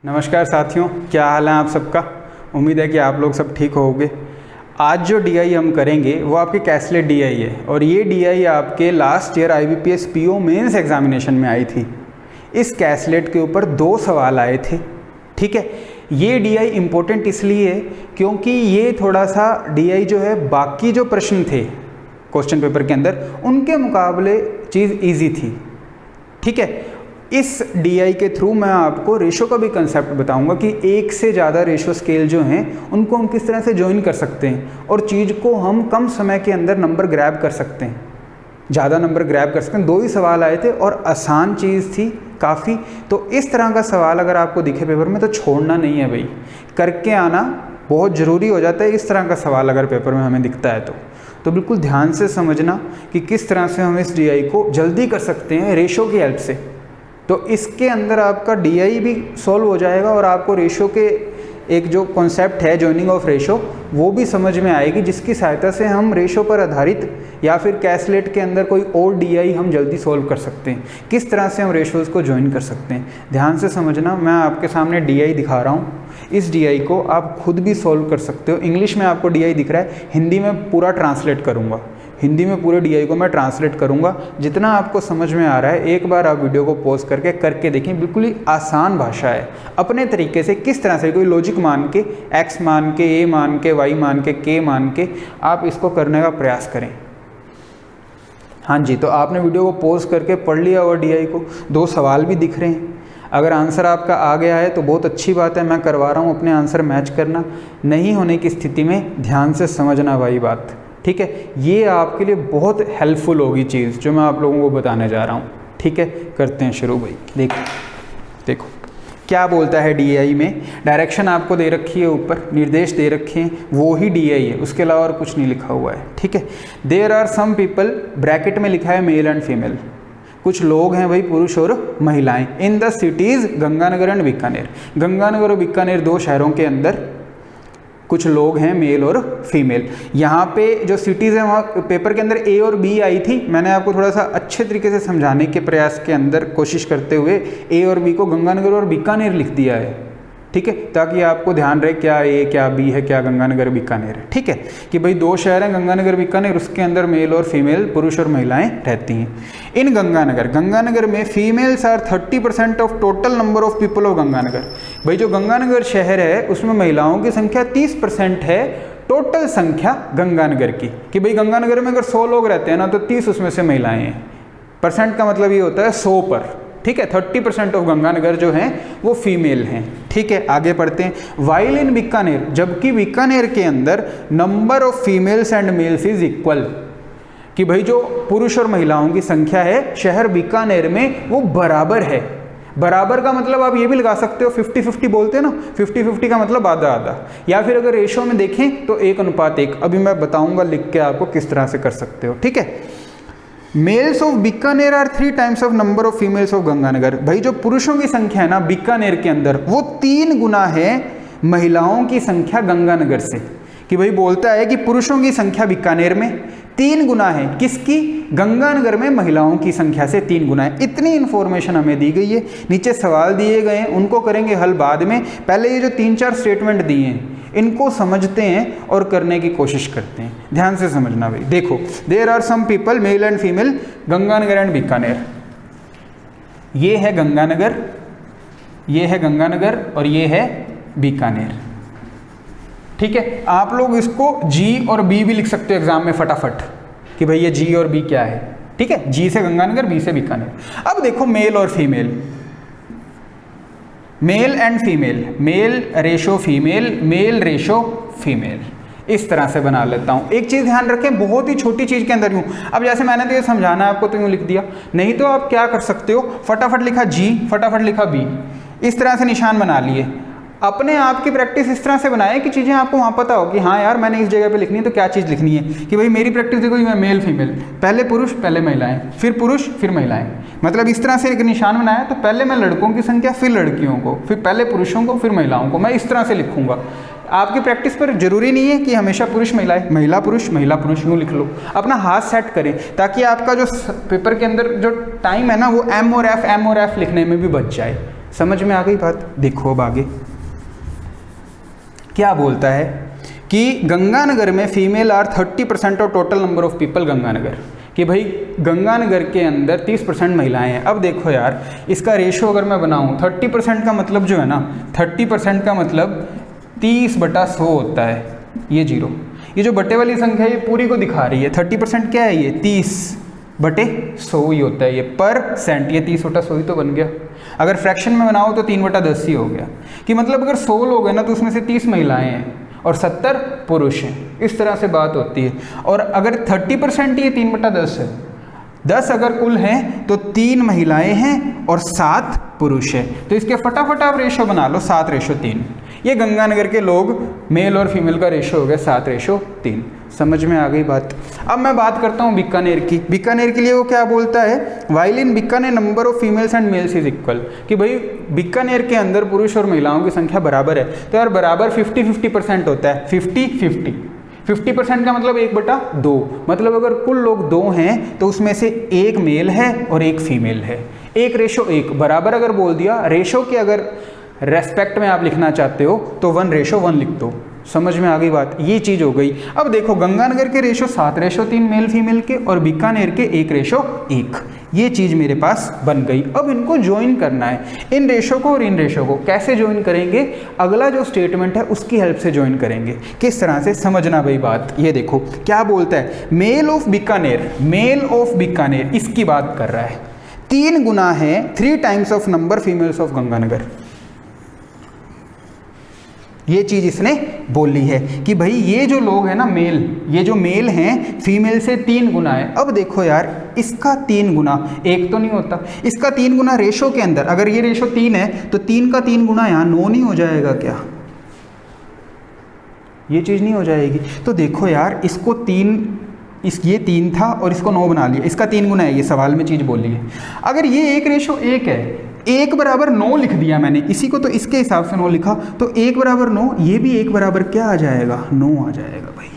नमस्कार साथियों, क्या हाल है आप सबका। उम्मीद है कि आप लोग सब ठीक होंगे। आज जो डीआई हम करेंगे वो आपके कैसलेट डीआई है और ये डीआई आपके last year IBPS PO mains examination में आई थी। इस कैसलेट के ऊपर 2 सवाल आए थे। ठीक है, ये डीआई इम्पोर्टेंट इसलिए है क्योंकि ये थोड़ा सा डीआई जो है बाकी जो प्रश्न थे क्वेश्चन पेपर के अंदर उनके मुकाबले चीज़ ईजी थी। ठीक है, इस डीआई के थ्रू मैं आपको रेशो का भी कंसेप्ट बताऊंगा कि एक से ज़्यादा रेशो स्केल जो हैं उनको हम किस तरह से ज्वाइन कर सकते हैं और चीज़ को हम कम समय के अंदर नंबर ग्रैब कर सकते हैं, ज़्यादा नंबर ग्रैब कर सकते हैं। 2 ही सवाल आए थे और आसान चीज़ थी काफ़ी। तो इस तरह का सवाल अगर आपको दिखे पेपर में तो छोड़ना नहीं है भाई, करके आना बहुत ज़रूरी हो जाता है। इस तरह का सवाल अगर पेपर में हमें दिखता है तो बिल्कुल ध्यान से समझना कि किस तरह से हम इस डीआई को जल्दी कर सकते हैं रेशो की हेल्प से। तो इसके अंदर आपका डीआई भी सॉल्व हो जाएगा और आपको रेशो के एक जो कॉन्सेप्ट है जॉइनिंग ऑफ रेशो वो भी समझ में आएगी, जिसकी सहायता से हम रेशो पर आधारित या फिर कैसलेट के अंदर कोई और डीआई हम जल्दी सॉल्व कर सकते हैं। किस तरह से हम रेशोज़ को ज्वाइन कर सकते हैं, ध्यान से समझना। मैं आपके सामने डीआई दिखा रहा हूँ, इस डीआई को आप खुद भी सॉल्व कर सकते हो। इंग्लिश में आपको डीआई दिख रहा है, हिंदी में पूरा ट्रांसलेट करूँगा, हिंदी में पूरे डीआई को मैं ट्रांसलेट करूंगा। जितना आपको समझ में आ रहा है एक बार आप वीडियो को पॉज करके देखें। बिल्कुल ही आसान भाषा है, अपने तरीके से किस तरह से कोई लॉजिक मान के एक्स मान के ए मान के वाई मान के मान के आप इसको करने का प्रयास करें। हाँ जी, तो आपने वीडियो को पॉज करके पढ़ लिया और डीआई को 2 सवाल भी दिख रहे हैं। अगर आंसर आपका आ गया है तो बहुत अच्छी बात है, मैं करवा रहा हूँ, अपने आंसर मैच करना। नहीं होने की स्थिति में ध्यान से समझना भाई बात। ठीक है, ये आपके लिए बहुत हेल्पफुल होगी चीज़ जो मैं आप लोगों को बताने जा रहा हूँ। ठीक है, करते हैं शुरू भाई। देखो क्या बोलता है डीआई में। डायरेक्शन आपको दे रखी है, ऊपर निर्देश दे रखे हैं, वो ही डीआई है, उसके अलावा और कुछ नहीं लिखा हुआ है। ठीक है, there are some people, bracket में लिखा है मेल एंड फीमेल, कुछ लोग हैं भाई पुरुष और महिलाएं, in the cities Ganganagar and Bikaner. Ganganagar और बीकानेर 2 शहरों के अंदर कुछ लोग हैं मेल और फीमेल। यहाँ पे जो सिटीज़ हैं वहाँ पेपर के अंदर ए और बी आई थी। मैंने आपको थोड़ा सा अच्छे तरीके से समझाने के प्रयास के अंदर कोशिश करते हुए ए और बी को गंगानगर और बीकानेर लिख दिया है। ठीक है, ताकि आपको ध्यान रहे क्या ए क्या बी है क्या गंगानगर बीकानेर है। ठीक है, कि भाई 2 शहर हैं गंगानगर बीकानेर, उसके अंदर मेल और फीमेल पुरुष और महिलाएं रहती हैं। इन गंगानगर में females are 30% of total number of people of Ganganagar. भाई जो गंगानगर शहर है उसमें महिलाओं की संख्या 30% है टोटल संख्या गंगानगर की। कि भाई गंगानगर में अगर 100 लोग रहते हैं ना तो 30 उसमें से महिलाएं हैं। परसेंट का मतलब ये होता है 100 पर। ठीक है, 30% ऑफ गंगानगर जो हैं वो फीमेल हैं। ठीक है, आगे पढ़ते हैं। वाइल इन बीकानेर, जबकि बीकानेर के अंदर number of females and males is equal. कि भाई जो पुरुष और महिलाओं की संख्या है शहर बीकानेर में वो बराबर है। बराबर का मतलब आप ये भी लगा सकते हो 50-50 बोलते हैं ना, 50-50 का मतलब आधा आधा, या फिर अगर रेशो में देखें तो 1:1। अभी मैं बताऊंगा लिख के आपको किस तरह से कर सकते हो। ठीक है, males of Bikaner are 3 times of number of females of Ganganagar. भाई जो पुरुषों की संख्या है ना बीकानेर के अंदर वो 3 गुना है महिलाओं की संख्या गंगानगर से। कि भाई बोलता है कि पुरुषों की संख्या बीकानेर में 3 गुना है, किसकी? गंगानगर में महिलाओं की संख्या से 3 गुना है। इतनी इन्फॉर्मेशन हमें दी गई है। नीचे सवाल दिए गए हैं, उनको करेंगे हल बाद में। पहले ये जो 3-4 स्टेटमेंट दिए हैं इनको समझते हैं और करने की कोशिश करते हैं। ध्यान से समझना भाई। देखो, there are some people male and female Ganganagar and Bikaner. ये है गंगानगर, ये है गंगानगर और ये है बीकानेर। ठीक है, आप लोग इसको जी और बी भी लिख सकते हो एग्जाम में फटाफट कि भाई ये जी और बी क्या है। ठीक है, जी से गंगानगर, बी से बीकानेर। अब देखो मेल और female, male and female, male ratio female, male ratio female, इस तरह से बना लेता हूँ। एक चीज़ ध्यान रखें, बहुत ही छोटी चीज़ के अंदर यूँ। अब जैसे मैंने तो ये समझाना है आपको तो यूँ लिख दिया, नहीं तो आप क्या कर सकते हो, फटाफट लिखा जी, फटाफट लिखा बी, इस तरह से निशान बना लिए। अपने आप की प्रैक्टिस इस तरह से बनाए कि चीज़ें आपको वहाँ पता हो कि हाँ यार मैंने इस जगह पे लिखनी है तो क्या चीज़ लिखनी है। कि भाई मेरी प्रैक्टिस देखो, मैं मेल फीमेल, पहले पुरुष पहले महिलाएं, फिर पुरुष फिर महिलाएं, मतलब इस तरह से एक निशान बनाया तो पहले मैं लड़कों की संख्या फिर लड़कियों को, फिर पहले पुरुषों को फिर महिलाओं को, मैं इस तरह से लिखूंगा। आपकी प्रैक्टिस पर जरूरी नहीं है कि हमेशा पुरुष महिलाएं, महिला पुरुष यूँ लिख लो। अपना हाथ सेट करें ताकि आपका जो पेपर के अंदर जो टाइम है ना वो एम और एफ लिखने में भी बच जाए। समझ में आ गई बात। देखो अब आगे क्या बोलता है कि गंगानगर में female are 30% of total number of people Ganganagar, कि भाई गंगानगर के अंदर 30% महिलाएं हैं। अब देखो यार इसका रेशो अगर मैं बनाऊं 30% का मतलब जो है ना 30% का मतलब 30/100 होता है, ये 0, ये जो बटे वाली संख्या ये पूरी को दिखा रही है। 30% क्या है, ये 30/100 ही होता है ये परसेंट, ये 30/100 ही तो बन गया। अगर फ्रैक्शन में बनाओ तो 3/10 ही हो गया, कि मतलब अगर 100 लोग हैं ना तो उसमें से 30 महिलाएं हैं और 70 पुरुष हैं, इस तरह से बात होती है। और अगर 30% ये 3/10 है, 10 अगर कुल हैं तो 3 महिलाएं हैं और 7 पुरुष है, तो इसके फटाफट आप रेशो बना लो 7/3। ये गंगानगर के लोग मेल और फीमेल का रेशो हो गया 7/3। समझ में आ गई बात। अब मैं बात करता हूँ बीकानेर की। बीकानेर के लिए वो क्या बोलता है, while in Bikaner number of females and males is equal, कि भाई बीकानेर के अंदर पुरुष और महिलाओं की संख्या बराबर है, तो यार बराबर 50-50% होता है। 50-50 50% का मतलब 1/2, मतलब अगर कुल लोग 2 हैं तो उसमें से 1 मेल है और 1 फीमेल है। 1/1 बराबर अगर बोल दिया, रेशो के अगर रेस्पेक्ट में आप लिखना चाहते हो तो 1/1 लिख दो। समझ में आ गई बात, ये चीज़ हो गई। अब देखो गंगानगर के रेशो 7/3 मेल फीमेल के और बीकानेर के 1/1, ये चीज़ मेरे पास बन गई। अब इनको ज्वाइन करना है, इन रेशो को और इन रेशो को। कैसे ज्वाइन करेंगे, अगला जो स्टेटमेंट है उसकी हेल्प से ज्वाइन करेंगे। किस तरह से, समझना भाई बात। ये देखो क्या बोलता है, male of Bikaner, male of Bikaner इसकी बात कर रहा है, 3 गुना है 3 times of number females of Ganganagar. ये चीज़ इसने बोली है कि भाई ये जो लोग हैं ना मेल, ये जो मेल हैं फीमेल से 3 गुना है। अब देखो यार इसका 3 गुना 1 तो नहीं होता, इसका 3 गुना रेशो के अंदर, अगर ये रेशो 3 है तो 3 का 3 गुना यहाँ 9 नहीं हो जाएगा क्या, ये चीज़ नहीं हो जाएगी। तो देखो यार इसको 3, ये 3 था और इसको 9 बना लिया, इसका 3 गुना है, ये सवाल में चीज़ बोली है। अगर ये 1/1 है, 1/9 लिख दिया मैंने, इसी को तो इसके हिसाब से 9 लिखा, तो 1/9, ये भी 1 क्या आ जाएगा, 9 आ जाएगा भाई।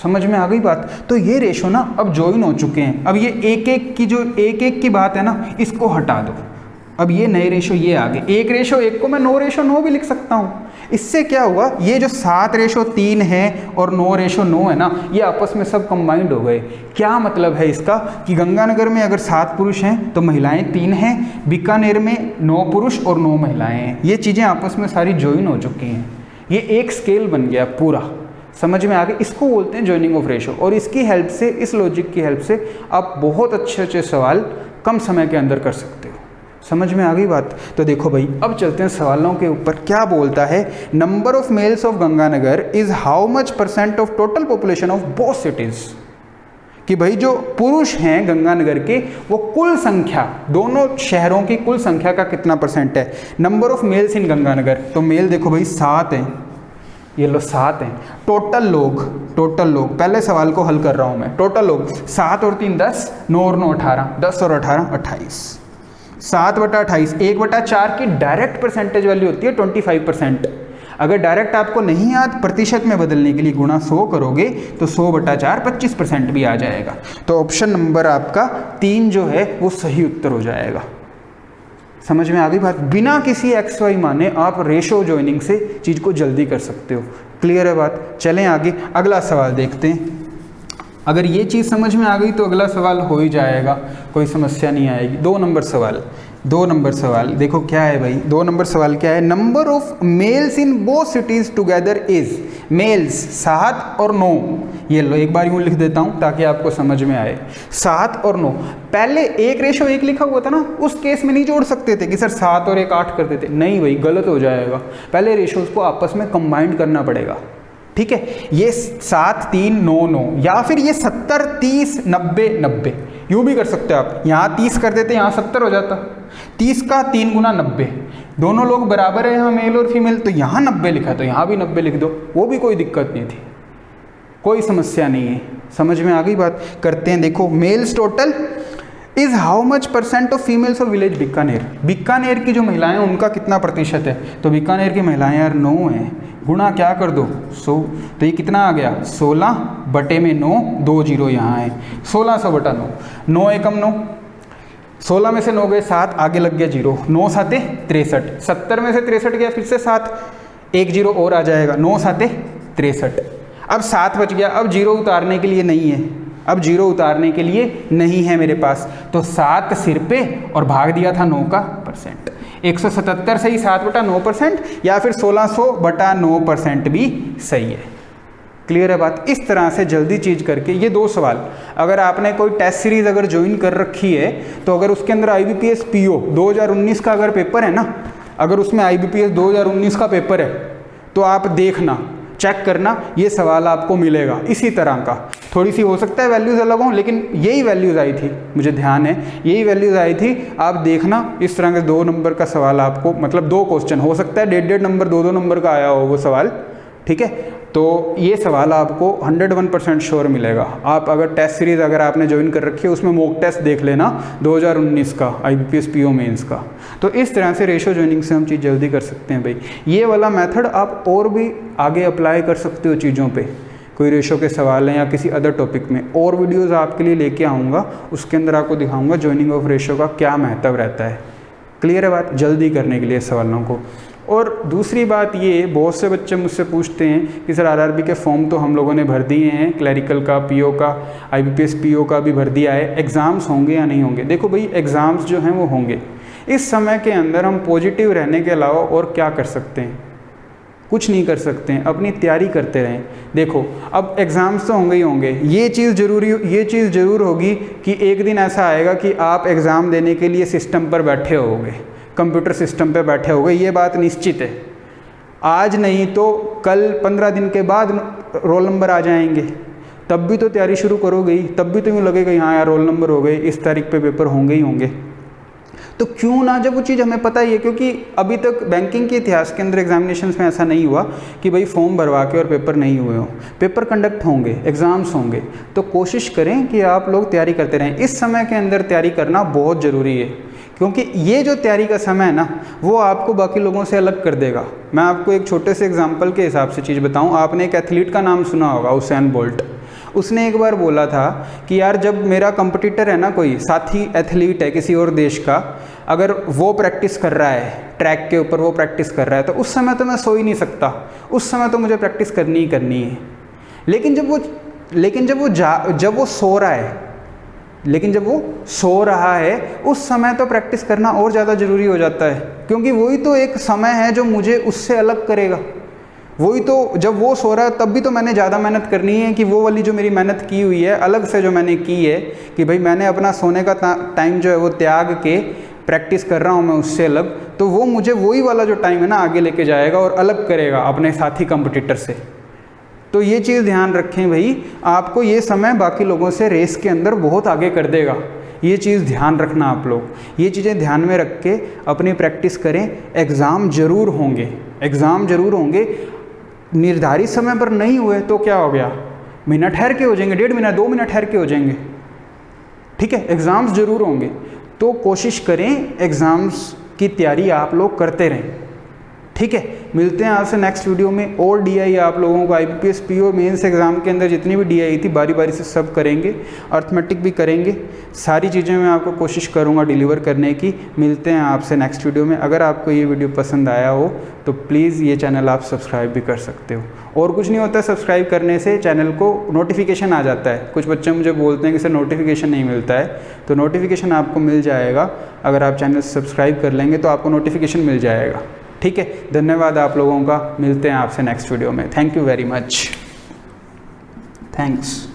समझ में आ गई बात। तो ये रेशो ना अब ज्वाइन हो चुके हैं। अब ये 1/1 की जो 1/1 की बात है ना, इसको हटा दो। अब ये नए रेशो ये आ गए, 1/1 को मैं 9/9 भी लिख सकता हूँ। इससे क्या हुआ, ये जो 7/3 है और 9/9 है ना, ये आपस में सब कंबाइंड हो गए। क्या मतलब है इसका, कि गंगानगर में अगर 7 पुरुष हैं तो महिलाएं 3 हैं, बीकानेर में 9 पुरुष और 9 महिलाएं हैं। ये चीज़ें आपस में सारी ज्वाइन हो चुकी हैं, ये एक स्केल बन गया पूरा। समझ में आ गया, इसको बोलते हैं ज्वाइनिंग ऑफ रेशो। और इसकी हेल्प से, इस लॉजिक की हेल्प से आप बहुत अच्छे सवाल कम समय के अंदर कर सकते हो। समझ में आ गई बात। तो देखो भाई अब चलते हैं सवालों के ऊपर। क्या बोलता है, number of mails of Ganganagar is how much % of total population of both cities, कि भाई जो पुरुष हैं गंगानगर के वो कुल संख्या, दोनों शहरों की कुल संख्या का कितना % है। नंबर ऑफ मेल्स इन गंगानगर, तो मेल देखो भाई 7 हैं, ये लो 7 हैं। टोटल लोग, पहले सवाल को हल कर रहा हूँ मैं। टोटल लोग 7 और 3 10, 9 और 9 18, 10 और 18 28, 7/28। 1/4 की डायरेक्ट परसेंटेज वैल्यू होती है 25%। अगर डायरेक्ट आपको नहीं याद, प्रतिशत में बदलने के लिए गुणा 100 करोगे तो 100/4 25% भी आ जाएगा। तो ऑप्शन नंबर आपका 3 जो है वो सही उत्तर हो जाएगा। समझ में आ गई बात। बिना किसी XY माने आप रेशो ज्वाइनिंग से चीज़ को जल्दी कर सकते हो। क्लियर है बात। चलें आगे, अगला सवाल देखते हैं। अगर ये चीज़ समझ में आ गई तो अगला सवाल हो ही जाएगा, कोई समस्या नहीं आएगी। 2 नंबर सवाल देखो क्या है भाई। 2 नंबर सवाल क्या है, number of males in both cities together is, males 7 और 9। ये लो एक बार यूँ लिख देता हूँ ताकि आपको समझ में आए। 7 और 9, पहले 1/1 लिखा हुआ था ना, उस केस में नहीं जोड़ सकते थे कि सर 7 और 1 8 कर देते, नहीं भाई गलत हो जाएगा। पहले रेशोज को आपस में कंबाइंड करना पड़ेगा। ठीक है, ये 7 3 9 9, या फिर ये 70 30 90 90, यूँ भी कर सकते हो आप। यहाँ 30 कर देते, यहाँ 70 हो जाता। 30 का 3 गुना 90, दोनों लोग बराबर है यहाँ मेल और फीमेल, तो यहाँ 90 लिखा तो यहाँ भी 90 लिख दो, वो भी कोई दिक्कत नहीं थी, कोई समस्या नहीं है। समझ में आ गई बात। करते हैं, देखो males total is how much % of females of village Bikaner. Bikaner की जो महिलाएं हैं उनका कितना प्रतिशत है, तो बीकानेर की महिलाएं यार 9 हैं, गुणा क्या कर दो 100, तो ये कितना आ गया 16/9, 2 0 यहाँ है, 1600/9, 9 एकम 9, 16 में से 9 गए 7, आगे लग गया 0, 9 साते 63, 70 में से 63 गया फिर से 7, एक 0 और आ जाएगा, 9 साते 63। अब 7 बच गया, अब 0 उतारने के लिए नहीं है, अब 0 उतारने के लिए नहीं है मेरे पास, तो 7 सिर पे और भाग दिया था 9 का परसेंट। 177 से ही 7/9% या फिर 1600/9% भी सही है। क्लियर है बात। इस तरह से जल्दी चीज करके ये 2 सवाल, अगर आपने कोई टेस्ट सीरीज अगर ज्वाइन कर रखी है तो अगर उसके अंदर IBPS PO 2019 का अगर पेपर है ना, अगर उसमें IBPS 2019 का पेपर है तो आप देखना, चेक करना, ये सवाल आपको मिलेगा इसी तरह का। थोड़ी सी हो सकता है वैल्यूज़ अलग हों, लेकिन यही वैल्यूज़ आई थी, मुझे ध्यान है यही वैल्यूज़ आई थी। आप देखना इस तरह के 2 नंबर का सवाल आपको, मतलब 2 क्वेश्चन हो सकता है, 1.5 नंबर 2 नंबर का आया हो वो सवाल, ठीक है। तो ये सवाल आपको 101% श्योर मिलेगा। आप अगर टेस्ट सीरीज़ अगर आपने ज्वाइन कर रखी है उसमें मॉक टेस्ट देख लेना 2019 का IBPS PO मेंस का। तो इस तरह से रेशो ज्वाइनिंग से हम चीज़ जल्दी कर सकते हैं भाई। ये वाला मेथड आप और भी आगे अप्लाई कर सकते हो चीज़ों पे, कोई रेशो के सवाल हैं या किसी अदर टॉपिक में। और वीडियोज़ आपके लिए लेके आऊँगा, उसके अंदर आपको दिखाऊँगा ज्वाइनिंग ऑफ रेशो का क्या महत्व रहता है। क्लियर है बात, जल्दी करने के लिए सवालों को। और दूसरी बात ये, बहुत से बच्चे मुझसे पूछते हैं कि सर RRB के फॉर्म तो हम लोगों ने भर दिए हैं, क्लरिकल का, PO का, IBPS PO का भी भर दिया है, एग्ज़ाम्स होंगे या नहीं होंगे। देखो भाई, एग्ज़ाम्स जो हैं वो होंगे। इस समय के अंदर हम पॉजिटिव रहने के अलावा और क्या कर सकते हैं? कुछ नहीं कर सकते हैं, अपनी तैयारी करते रहें। देखो अब एग्ज़ाम्स तो होंगे ही होंगे, ये चीज़ ज़रूर होगी कि एक दिन ऐसा आएगा कि आप एग्ज़ाम देने के लिए सिस्टम पर बैठे होगे, कंप्यूटर सिस्टम पे बैठे हो गए, ये बात निश्चित है। आज नहीं तो कल 15 दिन के बाद रोल नंबर आ जाएंगे, तब भी तो तैयारी शुरू करोगे ही, तब भी तो यूँ लगेगा हाँ यार रोल नंबर हो गए, इस तारीख पे पेपर होंगे ही होंगे। तो क्यों ना, जब वो चीज़ हमें पता ही है, क्योंकि अभी तक बैंकिंग के इतिहास के अंदर एग्जामिनेशंस में ऐसा नहीं हुआ कि भाई फॉर्म भरवा के और पेपर नहीं हुए हों। पेपर कंडक्ट होंगे, एग्ज़ाम्स होंगे, तो कोशिश करें कि आप लोग तैयारी करते रहें। इस समय के अंदर तैयारी करना बहुत ज़रूरी है, क्योंकि ये जो तैयारी का समय है ना, वो आपको बाकी लोगों से अलग कर देगा। मैं आपको एक छोटे से एग्जांपल के हिसाब से चीज़ बताऊं। आपने एक एथलीट का नाम सुना होगा, उसैन बोल्ट। उसने एक बार बोला था कि यार जब मेरा कंपटीटर है ना, कोई साथी एथलीट है किसी और देश का, अगर वो प्रैक्टिस कर रहा है ट्रैक के ऊपर, वो प्रैक्टिस कर रहा है, तो उस समय तो मैं सो ही नहीं सकता, उस समय तो मुझे प्रैक्टिस करनी ही करनी है। लेकिन जब वो सो रहा है उस समय तो प्रैक्टिस करना और ज़्यादा ज़रूरी हो जाता है, क्योंकि वही तो एक समय है जो मुझे उससे अलग करेगा। वही तो, जब वो सो रहा है तब भी तो मैंने ज़्यादा मेहनत करनी है कि वो वाली जो मेरी मेहनत की हुई है अलग से, जो मैंने की है कि भाई मैंने अपना सोने का टाइम जो है वो त्याग के प्रैक्टिस कर रहा हूँ मैं उससे अलग, तो वो मुझे वही वाला जो टाइम है ना आगे लेके जाएगा और अलग करेगा अपने साथी कंपटीटर से। तो ये चीज़ ध्यान रखें भाई, आपको ये समय बाकी लोगों से रेस के अंदर बहुत आगे कर देगा। ये चीज़ ध्यान रखना आप लोग, ये चीज़ें ध्यान में रख के अपनी प्रैक्टिस करें। एग्ज़ाम ज़रूर होंगे, निर्धारित समय पर नहीं हुए तो क्या हो गया, मिनट ठहर के हो जाएंगे, 1.5 मिनट 2 मिनट ठहर के हो जाएंगे, ठीक है। एग्ज़ाम्स ज़रूर होंगे, तो कोशिश करें एग्ज़ाम्स की तैयारी आप लोग करते रहें, ठीक है। मिलते हैं आपसे नेक्स्ट वीडियो में। और DI आप लोगों को IBPS PO मेंस एग्ज़ाम के अंदर जितनी भी DI थी बारी बारी से सब करेंगे, अर्थमेटिक भी करेंगे, सारी चीज़ें मैं आपको कोशिश करूँगा डिलीवर करने की। मिलते हैं आपसे नेक्स्ट वीडियो में। अगर आपको ये वीडियो पसंद आया हो तो प्लीज़ ये चैनल आप सब्सक्राइब भी कर सकते हो। और कुछ नहीं होता, सब्सक्राइब करने से चैनल को नोटिफिकेशन आ जाता है। कुछ बच्चे मुझे बोलते हैं कि सर नोटिफिकेशन नहीं मिलता है, तो नोटिफिकेशन आपको मिल जाएगा। अगर आप चैनल सब्सक्राइब कर लेंगे तो आपको नोटिफिकेशन मिल जाएगा, ठीक है। धन्यवाद आप लोगों का, मिलते हैं आपसे नेक्स्ट वीडियो में। Thank you very much, thanks.